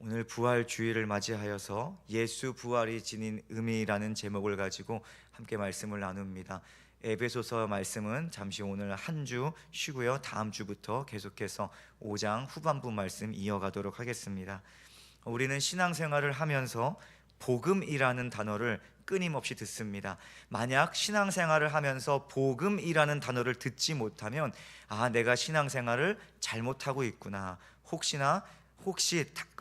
오늘 부활 주일을 맞이하여서 예수 부활이 지닌 의미라는 제목을 가지고 함께 말씀을 나눕니다. 에베소서 말씀은 잠시 오늘 한 주 쉬고요, 다음 주부터 계속해서 5장 후반부 말씀 이어가도록 하겠습니다. 우리는 신앙생활을 하면서 복음이라는 단어를 끊임없이 듣습니다. 만약 신앙생활을 하면서 복음이라는 단어를 듣지 못하면 내가 신앙생활을 잘못하고 있구나, 혹시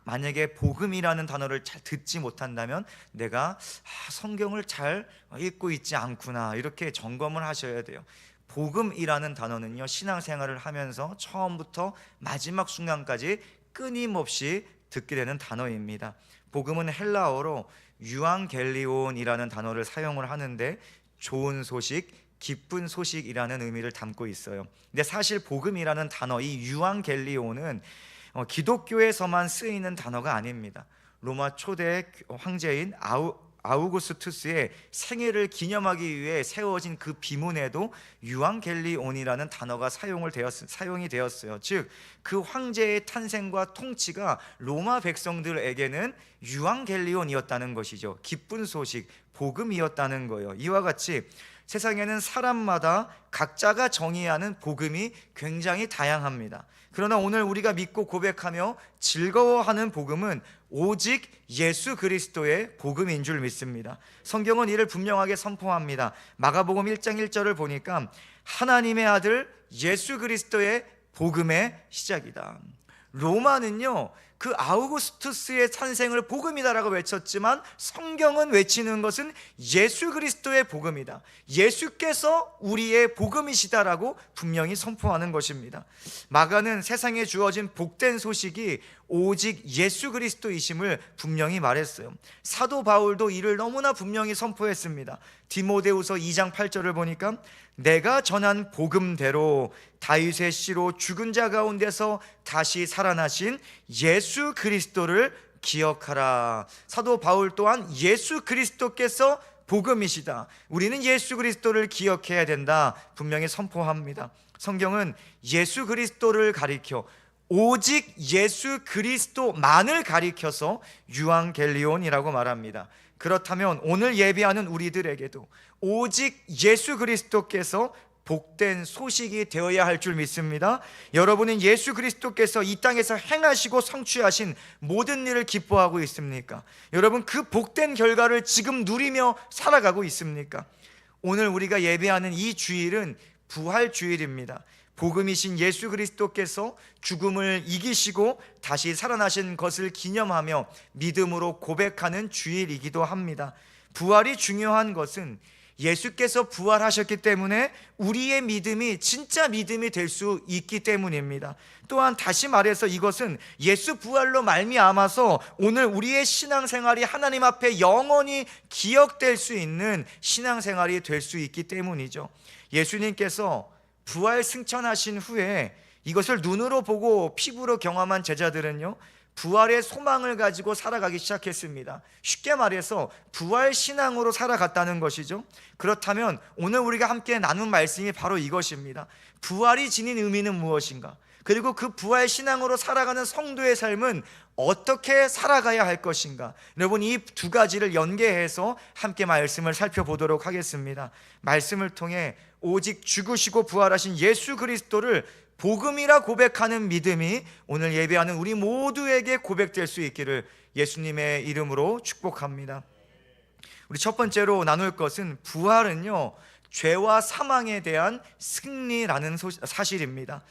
만약에 복음이라는 단어를 잘 듣지 못한다면 내가 성경을 잘 읽고 있지 않구나, 이렇게 점검을 하셔야 돼요. 복음이라는 단어는요, 신앙생활을 하면서 처음부터 마지막 순간까지 끊임없이 듣게 되는 단어입니다. 복음은 헬라어로 유앙겔리온이라는 단어를 사용을 하는데 좋은 소식, 기쁜 소식이라는 의미를 담고 있어요. 근데 사실 복음이라는 단어, 이 유앙겔리온은 기독교에서만 쓰이는 단어가 아닙니다. 로마 초대 황제인 아우구스투스의 생애를 기념하기 위해 세워진 그 비문에도 유앙겔리온이라는 단어가 사용이 되었어요. 즉, 그 황제의 탄생과 통치가 로마 백성들에게는 유앙겔리온이었다는 것이죠. 기쁜 소식, 복음이었다는 거예요. 이와 같이 세상에는 사람마다 각자가 정의하는 복음이 굉장히 다양합니다. 그러나 오늘 우리가 믿고 고백하며 즐거워하는 복음은 오직 예수 그리스도의 복음인 줄 믿습니다. 성경은 이를 분명하게 선포합니다. 마가복음 1장 1절을 보니까 하나님의 아들 예수 그리스도의 복음의 시작이다. 로마는요, 그 아우구스투스의 탄생을 복음이다라고 외쳤지만 성경은 외치는 것은 예수 그리스도의 복음이다, 예수께서 우리의 복음이시다라고 분명히 선포하는 것입니다. 마가는 세상에 주어진 복된 소식이 오직 예수 그리스도이심을 분명히 말했어요. 사도 바울도 이를 너무나 분명히 선포했습니다. 디모데후서 2장 8절을 보니까 내가 전한 복음대로 다윗의 씨로 죽은 자 가운데서 다시 살아나신 예수 그리스도를 기억하라. 사도 바울 또한 예수 그리스도께서 복음이시다, 우리는 예수 그리스도를 기억해야 된다 분명히 선포합니다. 성경은 예수 그리스도를 가리켜 오직 예수 그리스도만을 가리켜서 유앙겔리온이라고 말합니다. 그렇다면 오늘 예배하는 우리들에게도 오직 예수 그리스도께서 복된 소식이 되어야 할 줄 믿습니다. 여러분은 예수 그리스도께서 이 땅에서 행하시고 성취하신 모든 일을 기뻐하고 있습니까? 여러분, 그 복된 결과를 지금 누리며 살아가고 있습니까? 오늘 우리가 예배하는 이 주일은 부활 주일입니다. 복음이신 예수 그리스도께서 죽음을 이기시고 다시 살아나신 것을 기념하며 믿음으로 고백하는 주일이기도 합니다. 부활이 중요한 것은 예수께서 부활하셨기 때문에 우리의 믿음이 진짜 믿음이 될 수 있기 때문입니다. 또한 다시 말해서 이것은 예수 부활로 말미암아서 오늘 우리의 신앙생활이 하나님 앞에 영원히 기억될 수 있는 신앙생활이 될 수 있기 때문이죠. 예수님께서 부활 승천하신 후에 이것을 눈으로 보고 피부로 경험한 제자들은요, 부활의 소망을 가지고 살아가기 시작했습니다. 쉽게 말해서 부활 신앙으로 살아갔다는 것이죠. 그렇다면 오늘 우리가 함께 나눈 말씀이 바로 이것입니다. 부활이 지닌 의미는 무엇인가? 그리고 그 부활 신앙으로 살아가는 성도의 삶은 어떻게 살아가야 할 것인가? 여러분, 이 두 가지를 연계해서 함께 말씀을 살펴보도록 하겠습니다. 말씀을 통해 오직 죽으시고 부활하신 예수 그리스도를 복음이라 고백하는 믿음이 오늘 예배하는 우리 모두에게 고백될 수 있기를 예수님의 이름으로 축복합니다. 우리 첫 번째로 나눌 것은 부활은요, 죄와 사망에 대한 승리라는 사실입니다.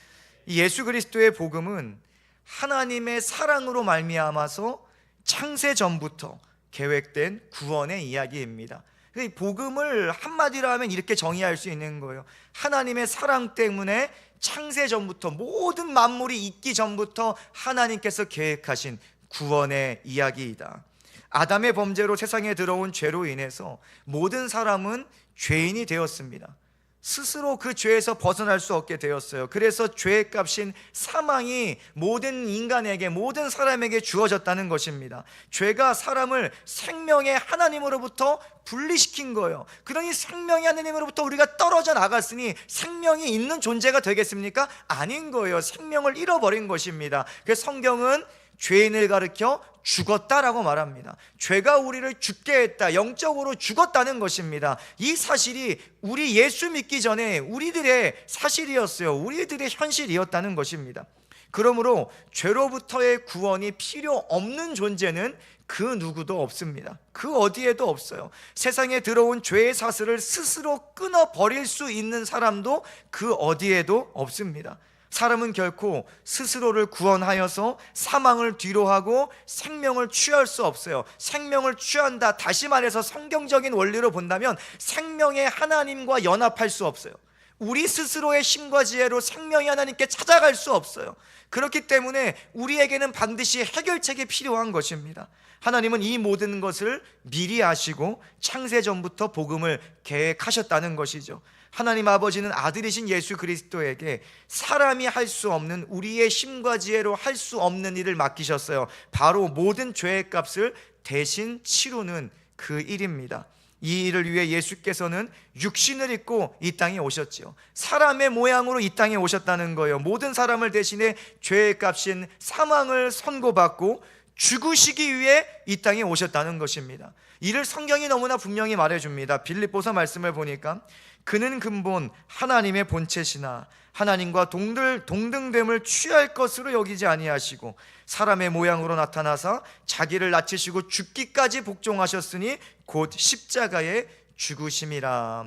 이 예수 그리스도의 복음은 하나님의 사랑으로 말미암아서 창세 전부터 계획된 구원의 이야기입니다. 이 복음을 한마디로 하면 이렇게 정의할 수 있는 거예요. 하나님의 사랑 때문에 창세 전부터, 모든 만물이 있기 전부터 하나님께서 계획하신 구원의 이야기이다. 아담의 범죄로 세상에 들어온 죄로 인해서 모든 사람은 죄인이 되었습니다. 스스로 그 죄에서 벗어날 수 없게 되었어요. 그래서 죄의 값인 사망이 모든 인간에게, 모든 사람에게 주어졌다는 것입니다. 죄가 사람을 생명의 하나님으로부터 분리시킨 거예요. 그러니 생명의 하나님으로부터 우리가 떨어져 나갔으니 생명이 있는 존재가 되겠습니까? 아닌 거예요. 생명을 잃어버린 것입니다. 그래서 성경은 죄인을 가리켜 죽었다라고 말합니다. 죄가 우리를 죽게 했다, 영적으로 죽었다는 것입니다. 이 사실이 우리 예수 믿기 전에 우리들의 사실이었어요. 우리들의 현실이었다는 것입니다. 그러므로 죄로부터의 구원이 필요 없는 존재는 그 누구도 없습니다. 그 어디에도 없어요. 세상에 들어온 죄의 사슬을 스스로 끊어버릴 수 있는 사람도 그 어디에도 없습니다. 사람은 결코 스스로를 구원하여서 사망을 뒤로하고 생명을 취할 수 없어요. 생명을 취한다, 다시 말해서 성경적인 원리로 본다면 생명의 하나님과 연합할 수 없어요. 우리 스스로의 힘과 지혜로 생명의 하나님께 찾아갈 수 없어요. 그렇기 때문에 우리에게는 반드시 해결책이 필요한 것입니다. 하나님은 이 모든 것을 미리 아시고 창세전부터 복음을 계획하셨다는 것이죠. 하나님 아버지는 아들이신 예수 그리스도에게 사람이 할 수 없는, 우리의 힘과 지혜로 할 수 없는 일을 맡기셨어요. 바로 모든 죄의 값을 대신 치르는 그 일입니다. 이 일을 위해 예수께서는 육신을 입고 이 땅에 오셨지요. 사람의 모양으로 이 땅에 오셨다는 거예요. 모든 사람을 대신해 죄의 값인 사망을 선고받고 죽으시기 위해 이 땅에 오셨다는 것입니다. 이를 성경이 너무나 분명히 말해줍니다. 빌립보서 말씀을 보니까 그는 근본 하나님의 본체시나 하나님과 동등됨을 취할 것으로 여기지 아니하시고 사람의 모양으로 나타나사 자기를 낮추시고 죽기까지 복종하셨으니 곧 십자가에 죽으심이라.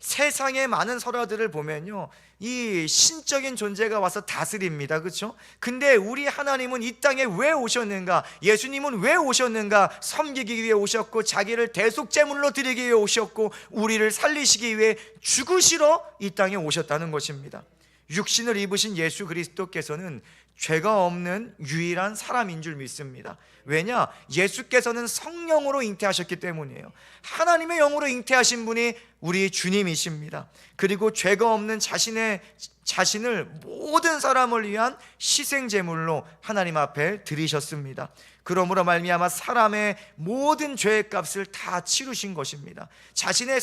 세상의 많은 설화들을 보면요, 이 신적인 존재가 와서 다스립니다. 그렇죠? 근데 우리 하나님은 이 땅에 왜 오셨는가? 예수님은 왜 오셨는가? 섬기기 위해 오셨고, 자기를 대속제물로 드리기 위해 오셨고, 우리를 살리시기 위해 죽으시러 이 땅에 오셨다는 것입니다. 육신을 입으신 예수 그리스도께서는 죄가 없는 유일한 사람인 줄 믿습니다. 왜냐? 예수께서는 성령으로 잉태하셨기 때문이에요. 하나님의 영으로 잉태하신 분이 우리 주님이십니다. 그리고 죄가 없는 자신을 모든 사람을 위한 희생제물로 하나님 앞에 드리셨습니다. 그러므로 말미암아 사람의 모든 죄의 값을 다 치르신 것입니다. 자신의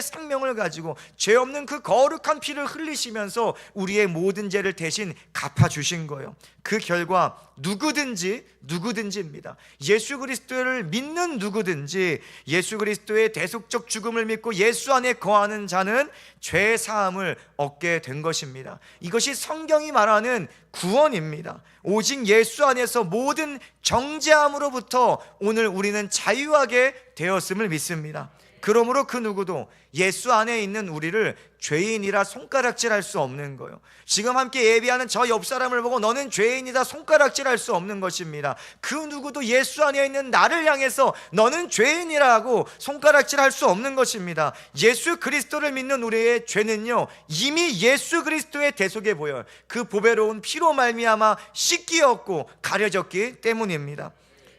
생명을 가지고 죄 없는 그 거룩한 피를 흘리시면서 우리의 모든 죄를 대신 갚아주신 거예요. 그 결과 누구든지입니다. 예수 그리스도를 믿는 누구든지, 예수 그리스도의 대속적 죽음을 믿고 예수 안에 거하는 자는 죄 사함을 얻게 된 것입니다. 이것이 성경이 말하는 구원입니다. 오직 예수 안에서 모든 정죄함으로부터 오늘 우리는 자유하게 되었음을 믿습니다. 그러므로 그 누구도 예수 안에 있는 우리를 죄인이라 손가락질할 수 없는 거예요. 지금 함께 예배하는 저 옆 사람을 보고 너는 죄인이다 손가락질할 수 없는 것입니다. 그 누구도 예수 안에 있는 나를 향해서 너는 죄인이라 하고 손가락질할 수 없는 것입니다. 예수 그리스도를 믿는 우리의 죄는요, 이미 예수 그리스도의 대속에 보여 그 보배로운 피로 말미암아 씻기었고 가려졌기 때문입니다.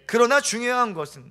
그러나 중요한 것은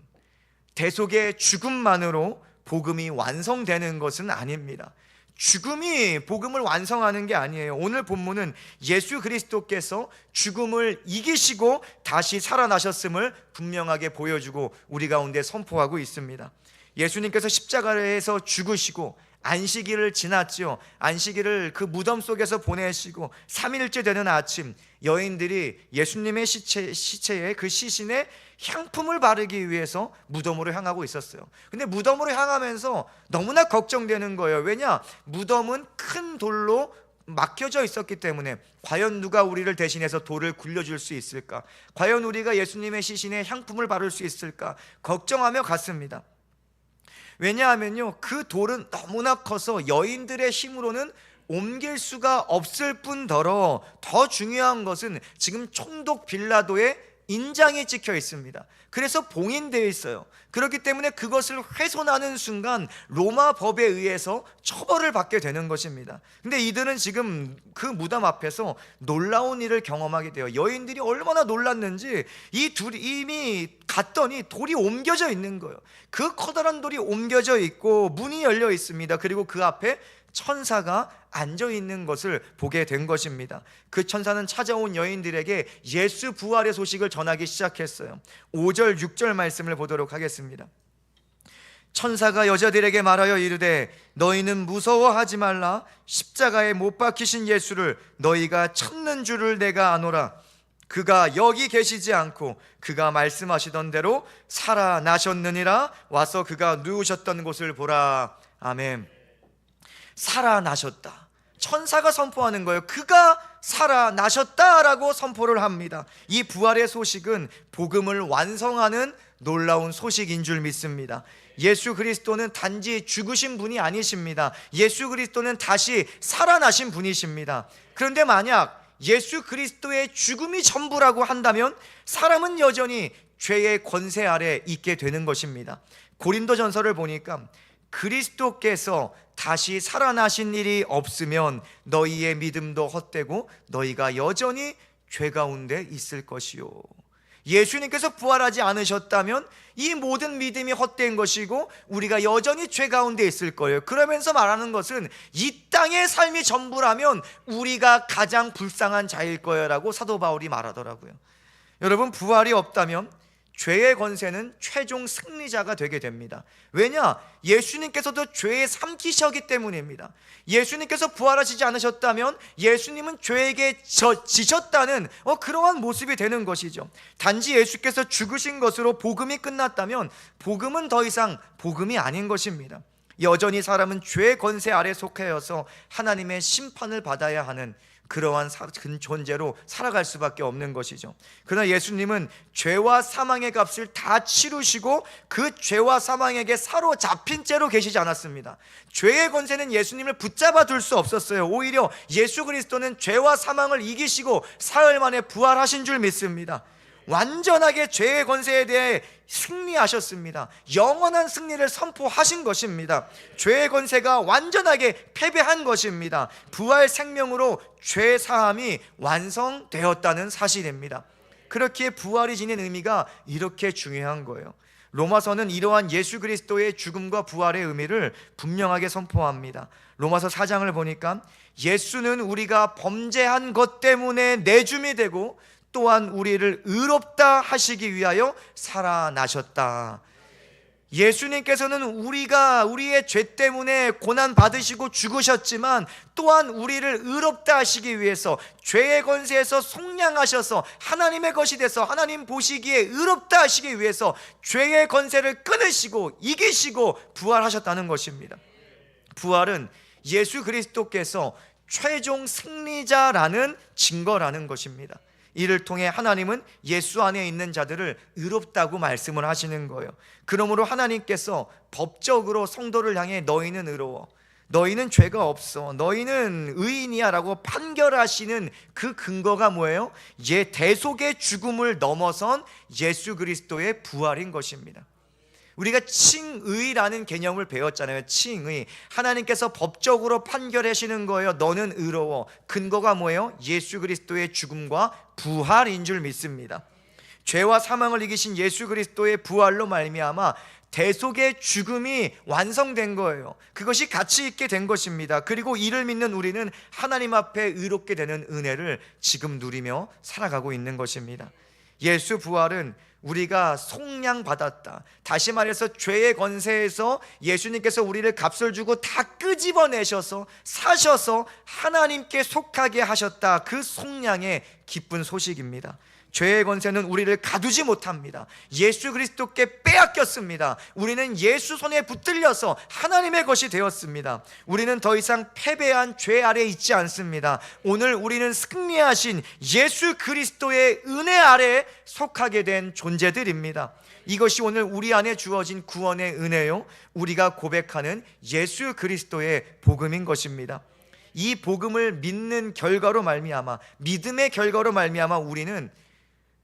대속의 죽음만으로 복음이 완성되는 것은 아닙니다. 죽음이 복음을 완성하는 게 아니에요. 오늘 본문은 예수 그리스도께서 죽음을 이기시고 다시 살아나셨음을 분명하게 보여주고 우리 가운데 선포하고 있습니다. 예수님께서 십자가에서 죽으시고 안식일을 지났지요. 안식일을 그 무덤 속에서 보내시고 3일째 되는 아침, 여인들이 예수님의 시체에 그 시신에 향품을 바르기 위해서 무덤으로 향하고 있었어요. 근데 무덤으로 향하면서 너무나 걱정되는 거예요. 왜냐? 무덤은 큰 돌로 막혀져 있었기 때문에 과연 누가 우리를 대신해서 돌을 굴려줄 수 있을까? 과연 우리가 예수님의 시신에 향품을 바를 수 있을까? 걱정하며 갔습니다. 왜냐하면요, 그 돌은 너무나 커서 여인들의 힘으로는 옮길 수가 없을 뿐더러 더 중요한 것은 지금 총독 빌라도의 인장이 찍혀 있습니다. 그래서 봉인되어 있어요. 그렇기 때문에 그것을 훼손하는 순간 로마 법에 의해서 처벌을 받게 되는 것입니다. 근데 이들은 지금 그 무덤 앞에서 놀라운 일을 경험하게 돼요. 여인들이 얼마나 놀랐는지 이 둘이 이미 갔더니 돌이 옮겨져 있는 거예요. 그 커다란 돌이 옮겨져 있고 문이 열려 있습니다. 그리고 그 앞에 천사가 앉아 있는 것을 보게 된 것입니다. 그 천사는 찾아온 여인들에게 예수 부활의 소식을 전하기 시작했어요. 5절 6절 말씀을 보도록 하겠습니다. 천사가 여자들에게 말하여 이르되 너희는 무서워하지 말라. 십자가에 못 박히신 예수를 너희가 찾는 줄을 내가 아노라. 그가 여기 계시지 않고 그가 말씀하시던 대로 살아나셨느니라. 와서 그가 누우셨던 곳을 보라. 아멘. 살아나셨다. 천사가 선포하는 거예요. 그가 살아나셨다라고 선포를 합니다. 이 부활의 소식은 복음을 완성하는 놀라운 소식인 줄 믿습니다. 예수 그리스도는 단지 죽으신 분이 아니십니다. 예수 그리스도는 다시 살아나신 분이십니다. 그런데 만약 예수 그리스도의 죽음이 전부라고 한다면 사람은 여전히 죄의 권세 아래 있게 되는 것입니다. 고린도전서를 보니까 그리스도께서 다시 살아나신 일이 없으면 너희의 믿음도 헛되고 너희가 여전히 죄 가운데 있을 것이요. 예수님께서 부활하지 않으셨다면 이 모든 믿음이 헛된 것이고 우리가 여전히 죄 가운데 있을 거예요. 그러면서 말하는 것은 이 땅의 삶이 전부라면 우리가 가장 불쌍한 자일 거예요라고 사도 바울이 말하더라고요. 여러분, 부활이 없다면 죄의 권세는 최종 승리자가 되게 됩니다. 왜냐? 예수님께서도 죄에 삼키셨기 때문입니다. 예수님께서 부활하시지 않으셨다면 예수님은 죄에게 지셨다는 그러한 모습이 되는 것이죠. 단지 예수께서 죽으신 것으로 복음이 끝났다면 복음은 더 이상 복음이 아닌 것입니다. 여전히 사람은 죄의 권세 아래 속하여서 하나님의 심판을 받아야 하는 그러한 존재로 살아갈 수밖에 없는 것이죠. 그러나 예수님은 죄와 사망의 값을 다 치르시고 그 죄와 사망에게 사로잡힌 채로 계시지 않았습니다. 죄의 권세는 예수님을 붙잡아 둘 수 없었어요. 오히려 예수 그리스도는 죄와 사망을 이기시고 사흘 만에 부활하신 줄 믿습니다. 완전하게 죄의 권세에 대해 승리하셨습니다. 영원한 승리를 선포하신 것입니다. 죄의 권세가 완전하게 패배한 것입니다. 부활 생명으로 죄 사함이 완성되었다는 사실입니다. 그렇기에 부활이 지닌 의미가 이렇게 중요한 거예요. 로마서는 이러한 예수 그리스도의 죽음과 부활의 의미를 분명하게 선포합니다. 로마서 4장을 보니까 예수는 우리가 범죄한 것 때문에 내줌이 되고 또한 우리를 의롭다 하시기 위하여 살아나셨다. 예수님께서는 우리의 죄 때문에 고난 받으시고 죽으셨지만 또한 우리를 의롭다 하시기 위해서 죄의 권세에서 속량하셔서 하나님의 것이 돼서 하나님 보시기에 의롭다 하시기 위해서 죄의 권세를 끊으시고 이기시고 부활하셨다는 것입니다. 부활은 예수 그리스도께서 최종 승리자라는 증거라는 것입니다. 이를 통해 하나님은 예수 안에 있는 자들을 의롭다고 말씀을 하시는 거예요. 그러므로 하나님께서 법적으로 성도를 향해 너희는 의로워, 너희는 죄가 없어, 너희는 의인이야 라고 판결하시는 그 근거가 뭐예요? 대속의 죽음을 넘어선 예수 그리스도의 부활인 것입니다. 우리가 칭의라는 개념을 배웠잖아요. 칭의, 하나님께서 법적으로 판결하시는 거예요. 너는 의로워. 근거가 뭐예요? 예수 그리스도의 죽음과 부활인 줄 믿습니다. 죄와 사망을 이기신 예수 그리스도의 부활로 말미암아 대속의 죽음이 완성된 거예요. 그것이 가치 있게 된 것입니다. 그리고 이를 믿는 우리는 하나님 앞에 의롭게 되는 은혜를 지금 누리며 살아가고 있는 것입니다. 예수 부활은 우리가 속량받았다. 다시 말해서 죄의 권세에서 예수님께서 우리를 값을 주고 다 끄집어내셔서 사셔서 하나님께 속하게 하셨다. 그 속량의 기쁜 소식입니다. 죄의 권세는 우리를 가두지 못합니다. 예수 그리스도께 빼앗겼습니다. 우리는 예수 손에 붙들려서 하나님의 것이 되었습니다. 우리는 더 이상 패배한 죄 아래 있지 않습니다. 오늘 우리는 승리하신 예수 그리스도의 은혜 아래 속하게 된 존재들입니다. 이것이 오늘 우리 안에 주어진 구원의 은혜요, 우리가 고백하는 예수 그리스도의 복음인 것입니다. 이 복음을 믿는 결과로 말미암아, 믿음의 결과로 말미암아 우리는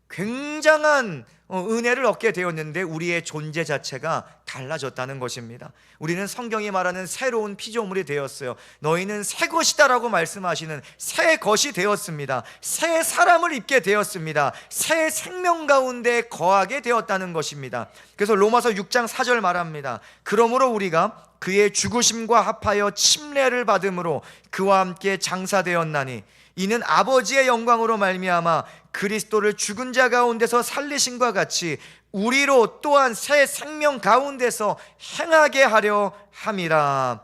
굉장한 은혜를 얻게 되었는데 우리의 존재 자체가 달라졌다는 것입니다. 우리는 성경이 말하는 새로운 피조물이 되었어요. 너희는 새 것이다 라고 말씀하시는 새 것이 되었습니다. 새 사람을 입게 되었습니다. 새 생명 가운데 거하게 되었다는 것입니다. 그래서 로마서 6장 4절 말합니다. 그러므로 우리가 그의 죽으심과 합하여 침례를 받음으로 그와 함께 장사되었나니 이는 아버지의 영광으로 말미암아 그리스도를 죽은 자 가운데서 살리심과 같이 우리로 또한 새 생명 가운데서 행하게 하려 함이라.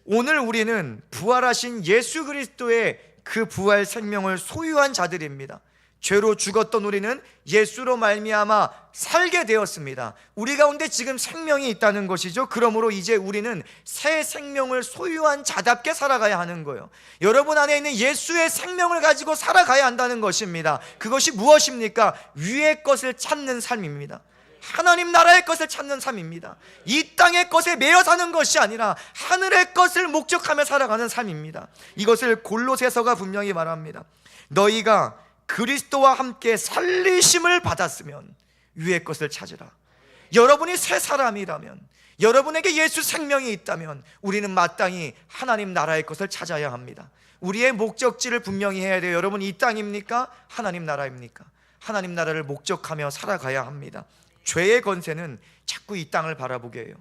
오늘 우리는 부활하신 예수 그리스도의 그 부활 생명을 소유한 자들입니다. 죄로 죽었던 우리는 예수로 말미암아 살게 되었습니다. 우리 가운데 지금 생명이 있다는 것이죠. 그러므로 이제 우리는 새 생명을 소유한 자답게 살아가야 하는 거예요. 여러분 안에 있는 예수의 생명을 가지고 살아가야 한다는 것입니다. 그것이 무엇입니까? 위의 것을 찾는 삶입니다. 하나님 나라의 것을 찾는 삶입니다. 이 땅의 것에 매여 사는 것이 아니라 하늘의 것을 목적하며 살아가는 삶입니다. 이것을 골로새서가 분명히 말합니다. 너희가 그리스도와 함께 살리심을 받았으면 위의 것을 찾으라. 여러분이 새 사람이라면, 여러분에게 예수 생명이 있다면 우리는 마땅히 하나님 나라의 것을 찾아야 합니다. 우리의 목적지를 분명히 해야 돼요. 여러분, 이 땅입니까? 하나님 나라입니까? 하나님 나라를 목적하며 살아가야 합니다. 죄의 권세는 자꾸 이 땅을 바라보게 해요.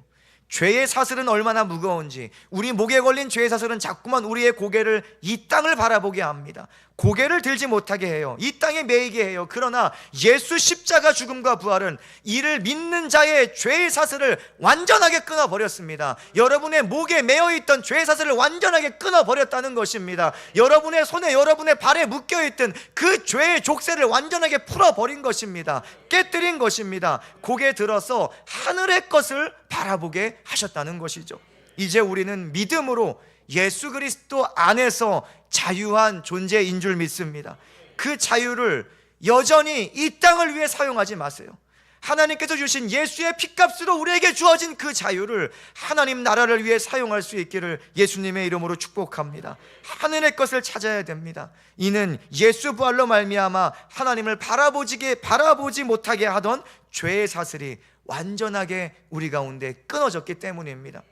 죄의 사슬은 얼마나 무거운지, 우리 목에 걸린 죄의 사슬은 자꾸만 우리의 고개를 이 땅을 바라보게 합니다. 고개를 들지 못하게 해요. 이 땅에 매이게 해요. 그러나 예수 십자가 죽음과 부활은 이를 믿는 자의 죄의 사슬을 완전하게 끊어버렸습니다. 여러분의 목에 매여있던 죄의 사슬을 완전하게 끊어버렸다는 것입니다. 여러분의 손에, 여러분의 발에 묶여있던 그 죄의 족쇄를 완전하게 풀어버린 것입니다. 깨뜨린 것입니다. 고개 들어서 하늘의 것을 바라보게 하셨다는 것이죠. 이제 우리는 믿음으로 예수 그리스도 안에서 자유한 존재인 줄 믿습니다. 그 자유를 여전히 이 땅을 위해 사용하지 마세요. 하나님께서 주신 예수의 피값으로 우리에게 주어진 그 자유를 하나님 나라를 위해 사용할 수 있기를 예수님의 이름으로 축복합니다. 하늘의 것을 찾아야 됩니다. 이는 예수 부활로 말미암아 하나님을 바라보지 못하게 하던 죄의 사슬이 완전하게 우리 가운데 끊어졌기 때문입니다.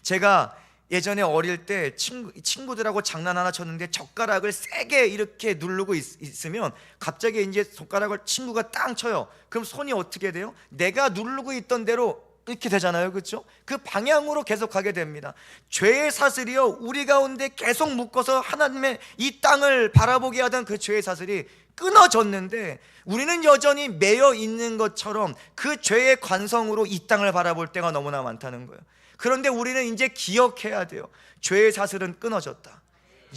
제가 예전에 어릴 때 친구들하고 장난 하나 쳤는데 젓가락을 세게 이렇게 누르고 있으면 갑자기 이제 손가락을 친구가 땅 쳐요. 그럼 손이 어떻게 돼요? 내가 누르고 있던 대로 이렇게 되잖아요. 그렇죠? 그 방향으로 계속 가게 됩니다. 죄의 사슬이요, 우리 가운데 계속 묶어서 하나님의 이 땅을 바라보게 하던 그 죄의 사슬이 끊어졌는데 우리는 여전히 매여 있는 것처럼 그 죄의 관성으로 이 땅을 바라볼 때가 너무나 많다는 거예요. 그런데 우리는 이제 기억해야 돼요. 죄의 사슬은 끊어졌다.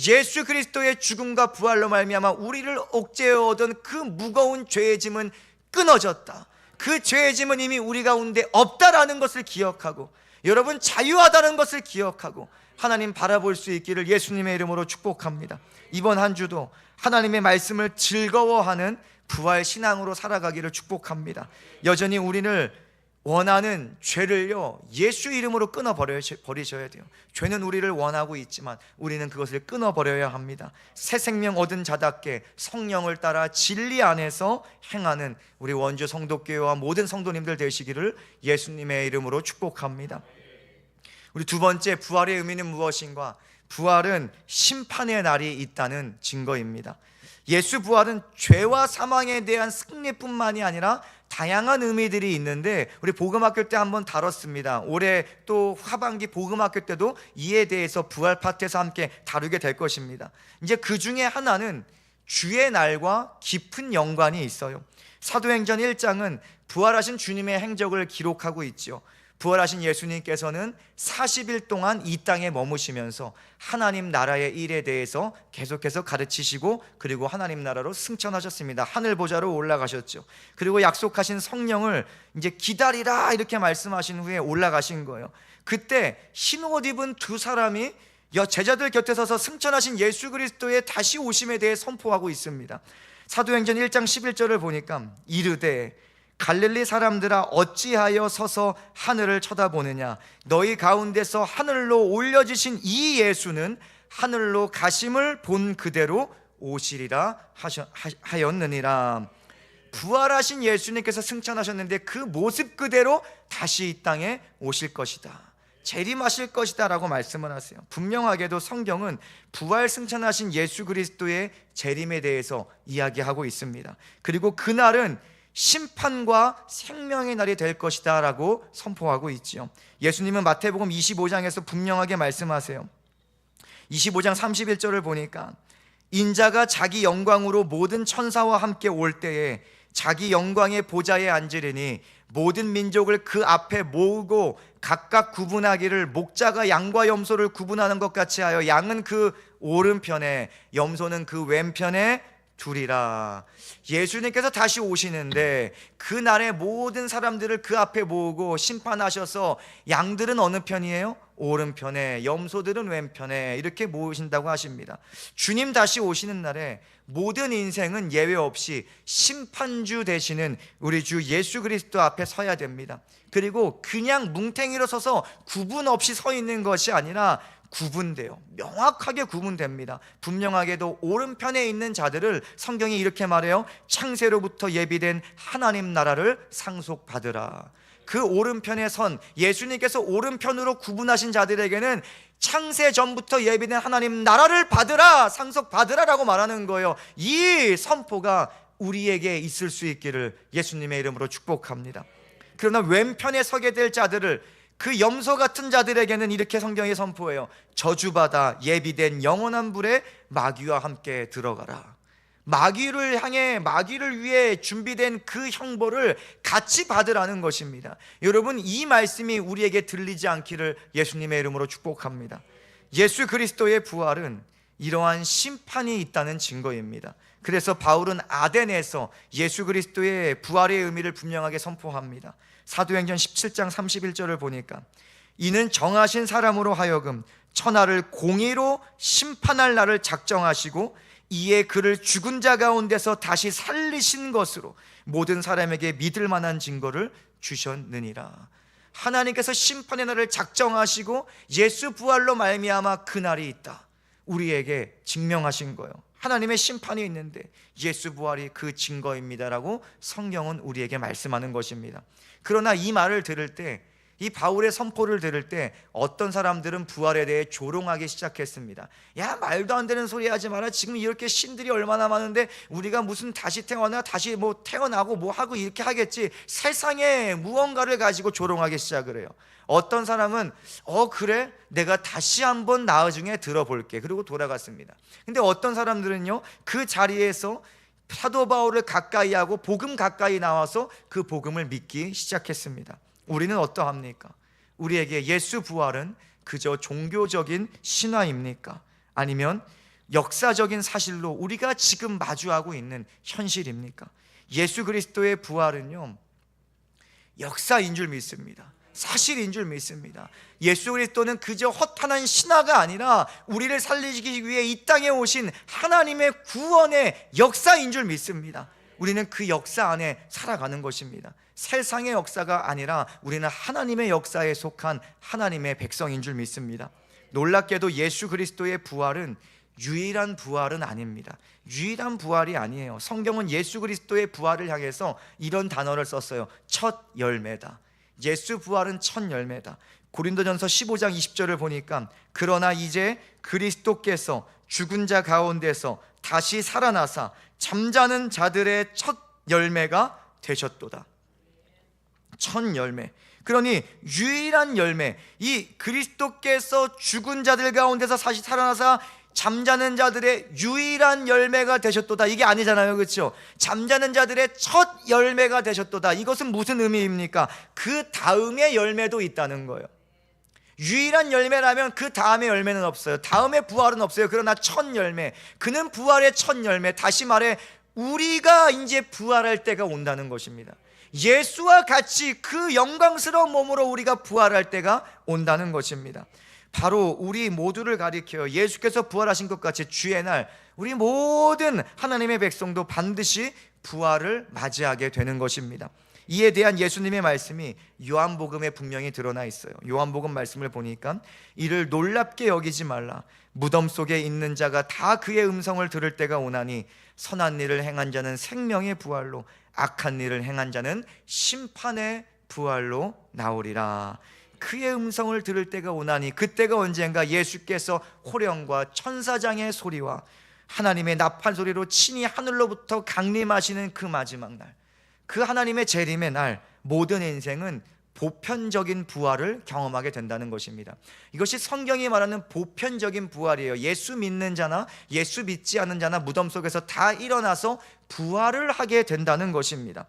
예수 그리스도의 죽음과 부활로 말미암아 우리를 옥죄어오던 그 무거운 죄의 짐은 끊어졌다. 그 죄의 짐은 이미 우리 가운데 없다라는 것을 기억하고, 여러분 자유하다는 것을 기억하고 하나님 바라볼 수 있기를 예수님의 이름으로 축복합니다. 이번 한 주도 하나님의 말씀을 즐거워하는 부활 신앙으로 살아가기를 축복합니다. 여전히 우리를 원하는 죄를요, 예수 이름으로 끊어버리셔야 돼요. 죄는 우리를 원하고 있지만 우리는 그것을 끊어버려야 합니다. 새 생명 얻은 자답게 성령을 따라 진리 안에서 행하는 우리 원주 성도교회와 모든 성도님들 되시기를 예수님의 이름으로 축복합니다. 우리 두 번째, 부활의 의미는 무엇인가? 부활은 심판의 날이 있다는 증거입니다. 예수 부활은 죄와 사망에 대한 승리뿐만이 아니라 다양한 의미들이 있는데 우리 복음학교 때 한번 다뤘습니다. 올해 또 하반기 복음학교 때도 이에 대해서 부활 파트에서 함께 다루게 될 것입니다. 이제 그 중에 하나는 주의 날과 깊은 연관이 있어요. 사도행전 1장은 부활하신 주님의 행적을 기록하고 있죠. 부활하신 예수님께서는 40일 동안 이 땅에 머무시면서 하나님 나라의 일에 대해서 계속해서 가르치시고, 그리고 하나님 나라로 승천하셨습니다. 하늘 보좌로 올라가셨죠. 그리고 약속하신 성령을 이제 기다리라 이렇게 말씀하신 후에 올라가신 거예요. 그때 흰 옷 입은 두 사람이 제자들 곁에 서서 승천하신 예수 그리스도의 다시 오심에 대해 선포하고 있습니다. 사도행전 1장 11절을 보니까 이르되 갈릴리 사람들아 어찌하여 서서 하늘을 쳐다보느냐? 너희 가운데서 하늘로 올려지신 이 예수는 하늘로 가심을 본 그대로 오시리라 하였느니라. 부활하신 예수님께서 승천하셨는데 그 모습 그대로 다시 이 땅에 오실 것이다, 재림하실 것이다 라고 말씀을 하세요. 분명하게도 성경은 부활 승천하신 예수 그리스도의 재림에 대해서 이야기하고 있습니다. 그리고 그날은 심판과 생명의 날이 될 것이다 라고 선포하고 있죠. 예수님은 마태복음 25장에서 분명하게 말씀하세요. 25장 31절을 보니까 인자가 자기 영광으로 모든 천사와 함께 올 때에 자기 영광의 보좌에 앉으리니 모든 민족을 그 앞에 모으고 각각 구분하기를 목자가 양과 염소를 구분하는 것 같이 하여 양은 그 오른편에 염소는 그 왼편에 두리라. 예수님께서 다시 오시는데 그날의 모든 사람들을 그 앞에 모으고 심판하셔서 양들은 어느 편이에요? 오른편에, 염소들은 왼편에 이렇게 모으신다고 하십니다. 주님 다시 오시는 날에 모든 인생은 예외 없이 심판주 되시는 우리 주 예수 그리스도 앞에 서야 됩니다. 그리고 그냥 뭉탱이로 서서 구분 없이 서 있는 것이 아니라 구분돼요. 명확하게 구분됩니다. 분명하게도 오른편에 있는 자들을 성경이 이렇게 말해요. 창세로부터 예비된 하나님 나라를 상속받으라. 그 오른편에 선 예수님께서 오른편으로 구분하신 자들에게는 창세 전부터 예비된 하나님 나라를 받으라, 상속받으라라고 말하는 거예요. 이 선포가 우리에게 있을 수 있기를 예수님의 이름으로 축복합니다. 그러나 왼편에 서게 될 자들을, 그 염소 같은 자들에게는 이렇게 성경이 선포해요. 저주받아 예비된 영원한 불에 마귀와 함께 들어가라. 마귀를 향해, 마귀를 위해 준비된 그 형벌을 같이 받으라는 것입니다. 여러분, 이 말씀이 우리에게 들리지 않기를 예수님의 이름으로 축복합니다. 예수 그리스도의 부활은 이러한 심판이 있다는 증거입니다. 그래서 바울은 아덴에서 예수 그리스도의 부활의 의미를 분명하게 선포합니다. 사도행전 17장 31절을 보니까 이는 정하신 사람으로 하여금 천하를 공의로 심판할 날을 작정하시고 이에 그를 죽은 자 가운데서 다시 살리신 것으로 모든 사람에게 믿을 만한 증거를 주셨느니라. 하나님께서 심판의 날을 작정하시고 예수 부활로 말미암아 그날이 있다, 우리에게 증명하신 거예요. 하나님의 심판이 있는데 예수 부활이 그 증거입니다라고 성경은 우리에게 말씀하는 것입니다. 그러나 이 말을 들을 때, 이 바울의 선포를 들을 때 어떤 사람들은 부활에 대해 조롱하기 시작했습니다. 야, 말도 안 되는 소리 하지 마라. 지금 이렇게 신들이 얼마나 많은데 우리가 무슨 다시 태어나, 다시 뭐 태어나고 뭐 하고 이렇게 하겠지. 세상에 무언가를 가지고 조롱하기 시작을 해요. 어떤 사람은 그래? 내가 다시 한번 나중에 들어볼게. 그리고 돌아갔습니다. 근데 어떤 사람들은요, 그 자리에서 사도 바울을 가까이 하고 복음 가까이 나와서 그 복음을 믿기 시작했습니다. 우리는 어떠합니까? 우리에게 예수 부활은 그저 종교적인 신화입니까? 아니면 역사적인 사실로 우리가 지금 마주하고 있는 현실입니까? 예수 그리스도의 부활은요, 역사인 줄 믿습니다. 사실인 줄 믿습니다. 예수 그리스도는 그저 허탄한 신화가 아니라 우리를 살리기 위해 이 땅에 오신 하나님의 구원의 역사인 줄 믿습니다. 우리는 그 역사 안에 살아가는 것입니다. 세상의 역사가 아니라 우리는 하나님의 역사에 속한 하나님의 백성인 줄 믿습니다. 놀랍게도 예수 그리스도의 부활은 유일한 부활은 아닙니다. 유일한 부활이 아니에요. 성경은 예수 그리스도의 부활을 향해서 이런 단어를 썼어요. 첫 열매다. 예수 부활은 첫 열매다. 고린도전서 15장 20절을 보니까 그러나 이제 그리스도께서 죽은 자 가운데서 다시 살아나사 잠자는 자들의 첫 열매가 되셨도다. 첫 열매. 그러니 유일한 열매, 이 그리스도께서 죽은 자들 가운데서 다시 살아나사 잠자는 자들의 유일한 열매가 되셨도다. 이게 아니잖아요, 그렇죠? 잠자는 자들의 첫 열매가 되셨도다. 이것은 무슨 의미입니까? 그 다음의 열매도 있다는 거예요. 유일한 열매라면 그 다음의 열매는 없어요. 다음의 부활은 없어요. 그러나 첫 열매, 그는 부활의 첫 열매. 다시 말해 우리가 이제 부활할 때가 온다는 것입니다. 예수와 같이 그 영광스러운 몸으로 우리가 부활할 때가 온다는 것입니다. 바로 우리 모두를 가리켜요. 예수께서 부활하신 것 같이 주의 날 우리 모든 하나님의 백성도 반드시 부활을 맞이하게 되는 것입니다. 이에 대한 예수님의 말씀이 요한복음에 분명히 드러나 있어요. 요한복음 말씀을 보니까 이를 놀랍게 여기지 말라. 무덤 속에 있는 자가 다 그의 음성을 들을 때가 오나니 선한 일을 행한 자는 생명의 부활로, 악한 일을 행한 자는 심판의 부활로 나오리라. 그의 음성을 들을 때가 오나니, 그때가 언젠가 예수께서 호령과 천사장의 소리와 하나님의 나팔 소리로 친히 하늘로부터 강림하시는 그 마지막 날, 그 하나님의 재림의 날, 모든 인생은 보편적인 부활을 경험하게 된다는 것입니다. 이것이 성경이 말하는 보편적인 부활이에요. 예수 믿는 자나 예수 믿지 않는 자나 무덤 속에서 다 일어나서 부활을 하게 된다는 것입니다.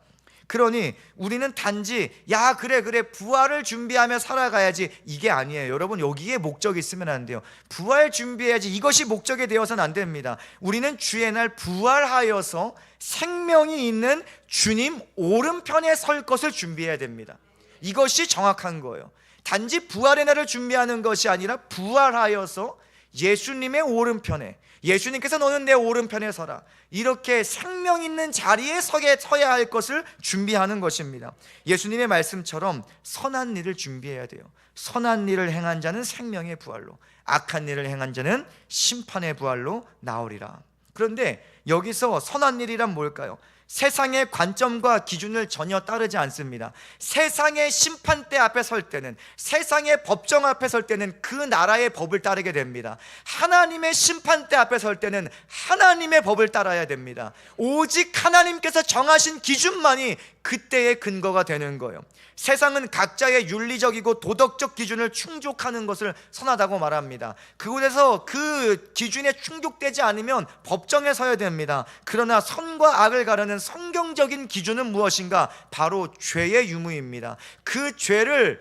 그러니 우리는 단지 야 그래 부활을 준비하며 살아가야지, 이게 아니에요. 여러분, 여기에 목적이 있으면 안 돼요. 부활 준비해야지, 이것이 목적이 되어서는 안 됩니다. 우리는 주의 날 부활하여서 생명이 있는 주님 오른편에 설 것을 준비해야 됩니다. 이것이 정확한 거예요. 단지 부활의 날을 준비하는 것이 아니라 부활하여서 예수님의 오른편에, 예수님께서 너는 내 오른편에 서라, 이렇게 생명 있는 자리에 서야 할 것을 준비하는 것입니다. 예수님의 말씀처럼 선한 일을 준비해야 돼요. 선한 일을 행한 자는 생명의 부활로, 악한 일을 행한 자는 심판의 부활로 나오리라. 그런데 여기서 선한 일이란 뭘까요? 세상의 관점과 기준을 전혀 따르지 않습니다. 세상의 심판대 앞에 설 때는, 세상의 법정 앞에 설 때는 그 나라의 법을 따르게 됩니다. 하나님의 심판대 앞에 설 때는 하나님의 법을 따라야 됩니다. 오직 하나님께서 정하신 기준만이 그때의 근거가 되는 거예요. 세상은 각자의 윤리적이고 도덕적 기준을 충족하는 것을 선하다고 말합니다. 그곳에서 그 기준에 충족되지 않으면 법정에 서야 됩니다. 그러나 선과 악을 가르는 성경적인 기준은 무엇인가? 바로 죄의 유무입니다. 그 죄를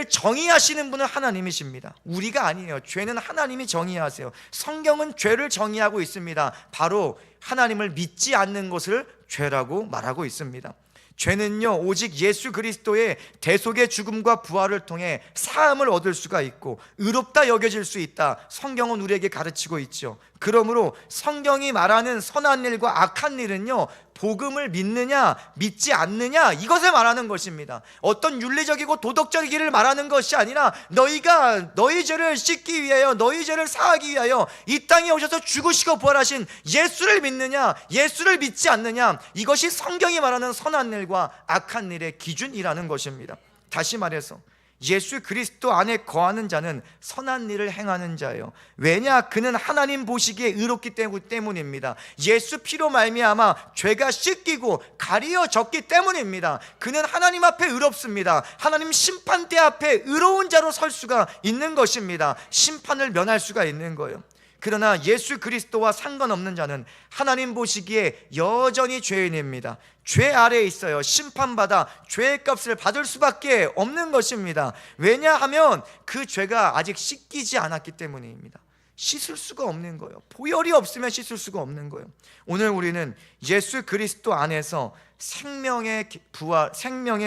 정의하시는 분은 하나님이십니다. 우리가 아니에요. 죄는 하나님이 정의하세요. 성경은 죄를 정의하고 있습니다. 바로 하나님을 믿지 않는 것을 죄라고 말하고 있습니다. 죄는요, 오직 예수 그리스도의 대속의 죽음과 부활을 통해 사함을 얻을 수가 있고 의롭다 여겨질 수 있다, 성경은 우리에게 가르치고 있죠. 그러므로 성경이 말하는 선한 일과 악한 일은요, 복음을 믿느냐 믿지 않느냐, 이것을 말하는 것입니다. 어떤 윤리적이고 도덕적인 일을 말하는 것이 아니라 너희가 너희 죄를 씻기 위하여, 너희 죄를 사하기 위하여 이 땅에 오셔서 죽으시고 부활하신 예수를 믿느냐 예수를 믿지 않느냐, 이것이 성경이 말하는 선한 일과 악한 일의 기준이라는 것입니다. 다시 말해서 예수 그리스도 안에 거하는 자는 선한 일을 행하는 자예요. 왜냐? 그는 하나님 보시기에 의롭기 때문입니다. 예수 피로 말미암아 죄가 씻기고 가리어졌기 때문입니다. 그는 하나님 앞에 의롭습니다. 하나님 심판대 앞에 의로운 자로 설 수가 있는 것입니다. 심판을 면할 수가 있는 거예요. 그러나 예수 그리스도와 상관없는 자는 하나님 보시기에 여전히 죄인입니다. 죄 아래에 있어요. 심판받아 죄의 값을 받을 수밖에 없는 것입니다. 왜냐하면 그 죄가 아직 씻기지 않았기 때문입니다. 씻을 수가 없는 거예요. 보혈이 없으면 씻을 수가 없는 거예요. 오늘 우리는 예수 그리스도 안에서 생명의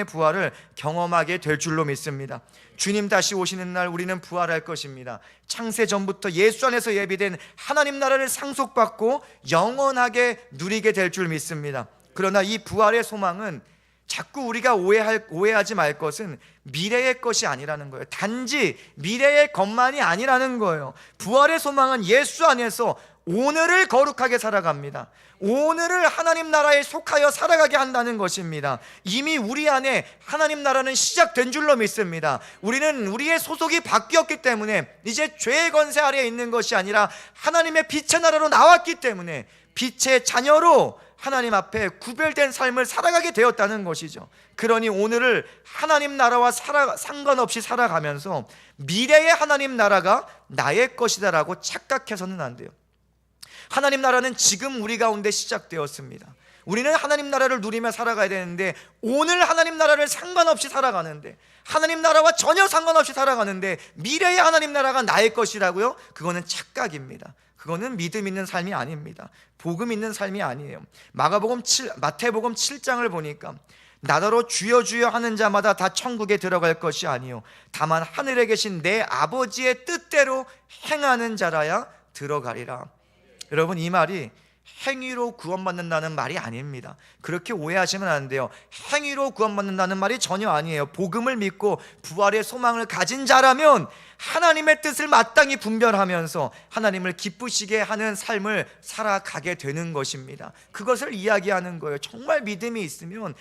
부활을 경험하게 될 줄로 믿습니다. 주님 다시 오시는 날 우리는 부활할 것입니다. 창세 전부터 예수 안에서 예비된 하나님 나라를 상속받고 영원하게 누리게 될 줄 믿습니다. 그러나 이 부활의 소망은 자꾸 우리가 오해하지 말 것은 미래의 것이 아니라는 거예요. 단지 미래의 것만이 아니라는 거예요. 부활의 소망은 예수 안에서 오늘을 거룩하게 살아갑니다. 오늘을 하나님 나라에 속하여 살아가게 한다는 것입니다. 이미 우리 안에 하나님 나라는 시작된 줄로 믿습니다. 우리는 우리의 소속이 바뀌었기 때문에 이제 죄의 권세 아래에 있는 것이 아니라 하나님의 빛의 나라로 나왔기 때문에 빛의 자녀로 하나님 앞에 구별된 삶을 살아가게 되었다는 것이죠. 그러니 오늘을 하나님 나라와 상관없이 살아가면서 미래의 하나님 나라가 나의 것이다라고 착각해서는 안 돼요. 하나님 나라는 지금 우리 가운데 시작되었습니다. 우리는 하나님 나라를 누리며 살아가야 되는데, 오늘 하나님 나라를 상관없이 살아가는데, 하나님 나라와 전혀 상관없이 살아가는데 미래의 하나님 나라가 나의 것이라고요? 그거는 착각입니다. 그거는 믿음 있는 삶이 아닙니다. 복음 있는 삶이 아니에요. 마태복음 7장을 보니까 나더러 주여 주여 하는 자마다 다 천국에 들어갈 것이 아니요 다만 하늘에 계신 내 아버지의 뜻대로 행하는 자라야 들어가리라. 여러분, 이 말이 행위로 구원받는다는 말이 아닙니다. 그렇게 오해하시면 안 돼요. 행위로 구원받는다는 말이 전혀 아니에요. 복음을 믿고 부활의 소망을 가진 자라면 하나님의 뜻을 마땅히 분별하면서 하나님을 기쁘시게 하는 삶을 살아가게 되는 것입니다. 그것을 이야기하는 거예요. 정말 믿음이 있으면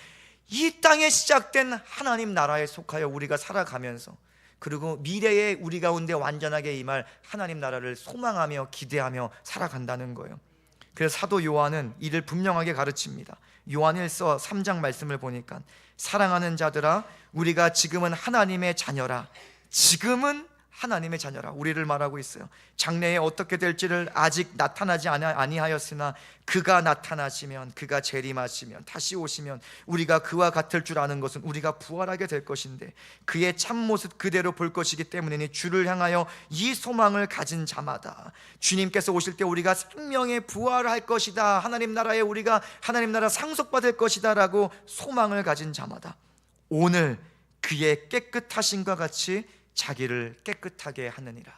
이 땅에 시작된 하나님 나라에 속하여 우리가 살아가면서, 그리고 미래에 우리 가운데 완전하게 임할 하나님 나라를 소망하며 기대하며 살아간다는 거예요. 그래서 사도 요한은 이를 분명하게 가르칩니다. 요한일서 3장 말씀을 보니까 사랑하는 자들아, 우리가 지금은 하나님의 자녀라. 지금은 하나님의 자녀라 우리를 말하고 있어요. 장래에 어떻게 될지를 아직 나타나지 아니하였으나 그가 나타나시면, 그가 재림하시면, 다시 오시면 우리가 그와 같을 줄 아는 것은 우리가 부활하게 될 것인데 그의 참모습 그대로 볼 것이기 때문이니 주를 향하여 이 소망을 가진 자마다, 주님께서 오실 때 우리가 생명에 부활할 것이다, 하나님 나라에 우리가 하나님 나라 상속받을 것이다 라고 소망을 가진 자마다 오늘 그의 깨끗하심과 같이 자기를 깨끗하게 하느니라.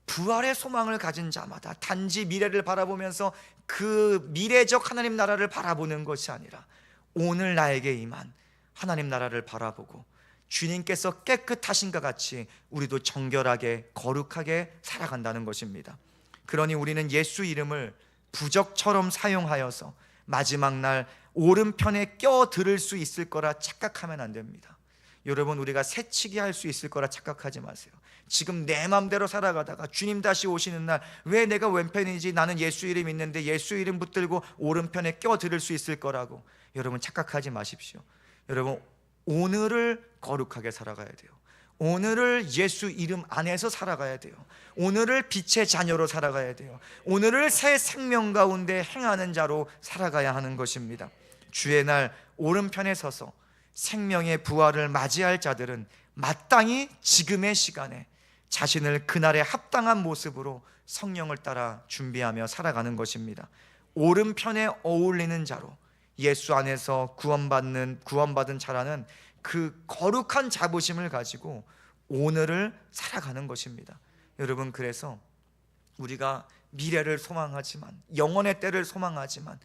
부활의 소망을 가진 자마다 단지 미래를 바라보면서 그 미래적 하나님 나라를 바라보는 것이 아니라 오늘 나에게 임한 하나님 나라를 바라보고 주님께서 깨끗하신과 같이 우리도 정결하게 거룩하게 살아간다는 것입니다. 그러니 우리는 예수 이름을 부적처럼 사용하여서 마지막 날 오른편에 껴들을 수 있을 거라 착각하면 안 됩니다. 여러분, 우리가 새치기 할 수 있을 거라 착각하지 마세요. 지금 내 맘대로 살아가다가 주님 다시 오시는 날 왜 내가 왼편이지, 나는 예수 이름 있는데 예수 이름 붙들고 오른편에 껴들을 수 있을 거라고 여러분 착각하지 마십시오. 여러분, 오늘을 거룩하게 살아가야 돼요. 오늘을 예수 이름 안에서 살아가야 돼요. 오늘을 빛의 자녀로 살아가야 돼요. 오늘을 새 생명 가운데 행하는 자로 살아가야 하는 것입니다. 주의 날 오른편에 서서 생명의 부활을 맞이할 자들은 마땅히 지금의 시간에 자신을 그날에 합당한 모습으로 성령을 따라 준비하며 살아가는 것입니다. 오른편에 어울리는 자로 예수 안에서 구원받은 자라는 그 거룩한 자부심을 가지고 오늘을 살아가는 것입니다. 여러분, 그래서 우리가 미래를 소망하지만, 영원의 때를 소망하지만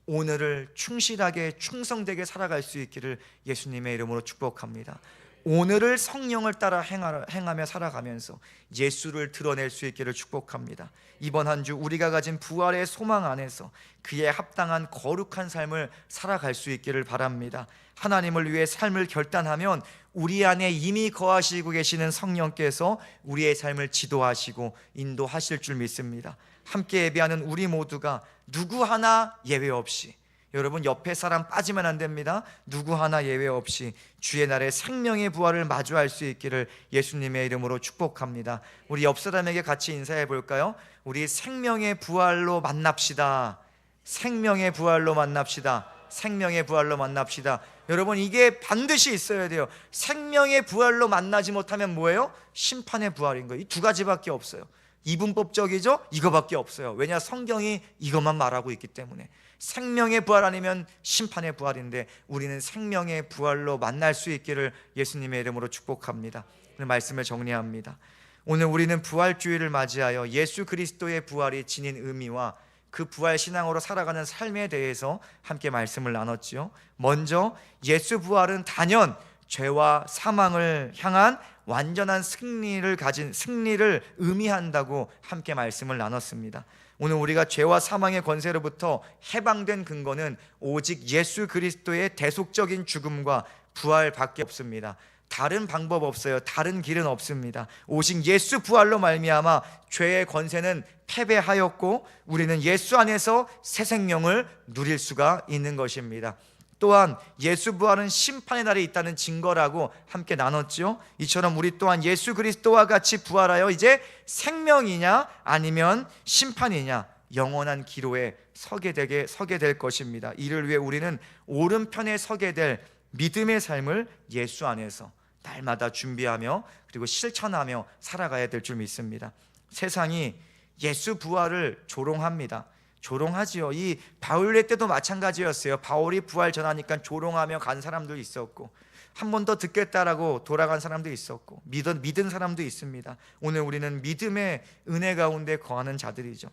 오늘을 충실하게 충성되게 살아갈 수 있기를 예수님의 이름으로 축복합니다. 오늘을 성령을 따라 행하며 살아가면서 예수를 드러낼 수 있기를 축복합니다. 이번 한 주 우리가 가진 부활의 소망 안에서 그에 합당한 거룩한 삶을 살아갈 수 있기를 바랍니다. 하나님을 위해 삶을 결단하면 우리 안에 이미 거하시고 계시는 성령께서 우리의 삶을 지도하시고 인도하실 줄 믿습니다. 함께 예배하는 우리 모두가 누구 하나 예외 없이, 여러분 옆에 사람 빠지면 안 됩니다. 누구 하나 예외 없이 주의 날에 생명의 부활을 마주할 수 있기를 예수님의 이름으로 축복합니다. 우리 옆 사람에게 같이 인사해 볼까요? 우리 생명의 부활로 만납시다. 생명의 부활로 만납시다. 생명의 부활로 만납시다. 여러분, 이게 반드시 있어야 돼요. 생명의 부활로 만나지 못하면 뭐예요? 심판의 부활인 거예요. 이 두 가지밖에 없어요. 이분법적이죠? 이거밖에 없어요. 왜냐? 성경이 이것만 말하고 있기 때문에. 생명의 부활 아니면 심판의 부활인데 우리는 생명의 부활로 만날 수 있기를 예수님의 이름으로 축복합니다. 오늘 말씀을 정리합니다. 오늘 우리는 부활주의를 맞이하여 예수 그리스도의 부활이 지닌 의미와 그 부활 신앙으로 살아가는 삶에 대해서 함께 말씀을 나눴죠. 먼저 예수 부활은 단연 죄와 사망을 향한 완전한 승리를 의미한다고 함께 말씀을 나눴습니다. 오늘 우리가 죄와 사망의 권세로부터 해방된 근거는 오직 예수 그리스도의 대속적인 죽음과 부활밖에 없습니다. 다른 방법 없어요. 다른 길은 없습니다. 오직 예수 부활로 말미암아 죄의 권세는 패배하였고 우리는 예수 안에서 새 생명을 누릴 수가 있는 것입니다. 또한 예수 부활은 심판의 날에 있다는 증거라고 함께 나눴죠. 이처럼 우리 또한 예수 그리스도와 같이 부활하여 이제 생명이냐 아니면 심판이냐 영원한 기로에 서게 될 것입니다. 이를 위해 우리는 오른편에 서게 될 믿음의 삶을 예수 안에서 날마다 준비하며 그리고 실천하며 살아가야 될 줄 믿습니다. 세상이 예수 부활을 조롱합니다. 조롱하지요. 이 바울의 때도 마찬가지였어요. 바울이 부활 전하니까 조롱하며 간 사람도 있었고 한 번 더 듣겠다라고 돌아간 사람도 있었고 믿은 사람도 있습니다. 오늘 우리는 믿음의 은혜 가운데 거하는 자들이죠.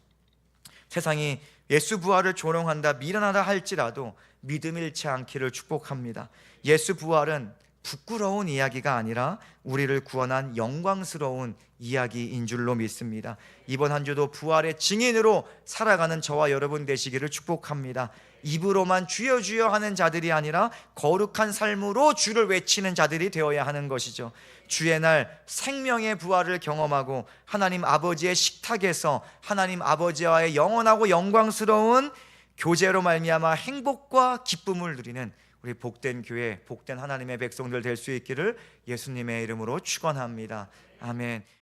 세상이 예수 부활을 조롱한다, 미련하다 할지라도 믿음 잃지 않기를 축복합니다. 예수 부활은 부끄러운 이야기가 아니라 우리를 구원한 영광스러운 이야기인 줄로 믿습니다. 이번 한 주도 부활의 증인으로 살아가는 저와 여러분 되시기를 축복합니다. 입으로만 주여 주여 하는 자들이 아니라 거룩한 삶으로 주를 외치는 자들이 되어야 하는 것이죠. 주의 날 생명의 부활을 경험하고 하나님 아버지의 식탁에서 하나님 아버지와의 영원하고 영광스러운 교제로 말미암아 행복과 기쁨을 누리는 우리 복된 교회, 복된 하나님의 백성들 될 수 있기를 예수님의 이름으로 축원합니다. 아멘.